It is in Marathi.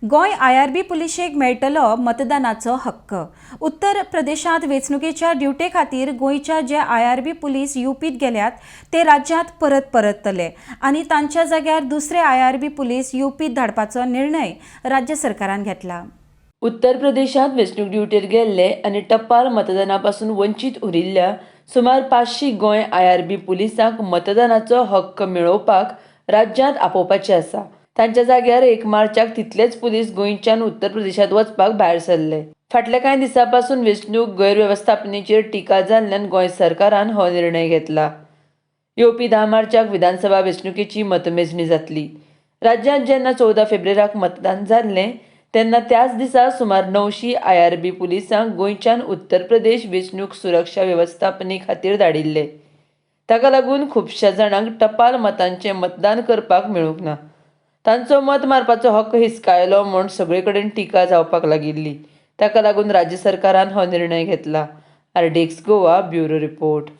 गोंय आयआरबी पुलिशेक मेळटलो मतदानाचो हक्क। उत्तर प्रदेशात वेंचणुकेच्या ड्युटे खातीर गोंयच्या जे आयआरबी पुलीस यूपीत गेल्यात ते राज्यांत परततले आनी तांच्या जाग्यार दुसरे आयआरबी पुलीस यूपीत धाडपाचो निर्णय राज्य सरकारान घेतला। उत्तर प्रदेशात वेंचणूक ड्युटेर गेल्ले आनी टपाल मतदानापासून वंचीत उरिल्ल्या सुमार 500 गोंय आयआरबी पुलिसांक मतदानाचो हक्क मेळोवपाक राज्यांत आपोवपाचे आसा। तांच्या जाग्यार 1 मार्चाक तितलेच पुलीस गोंयच्यान उत्तर प्रदेशात वचपाक भायर सरले। फाटल्या कांय दिसांपासून वेंचणूक गैरव्यवस्थापनेचेर टिका जाल्ल्यान गोंय सरकारान हो निर्णय घेतला। येवपी 10 मार्चाक विधानसभा वेंचणुकेची मतमेजणी जातली। राज्यांत जेन्ना 14 फेब्रुवारीक मतदान जाल्लें तेन्ना त्याच दिसा सुमार 900 आयआरबी पुलिसांक गोंयच्यान उत्तर प्रदेश वेंचणूक सुरक्षा व्यवस्थापने खातीर धाडिल्ले। ताका लागून खुबश्या जाणांक टपाल मतांचें मतदान करपाक मेळूंक ना। तांचो मत मारपाचो हक्क हिसकायलो म्हूण सगळे कडेन टिका जावपाक लागिल्ली। ताका लागून राज्य सरकारान हो निर्णय घेतला। RDX Goa bureau report.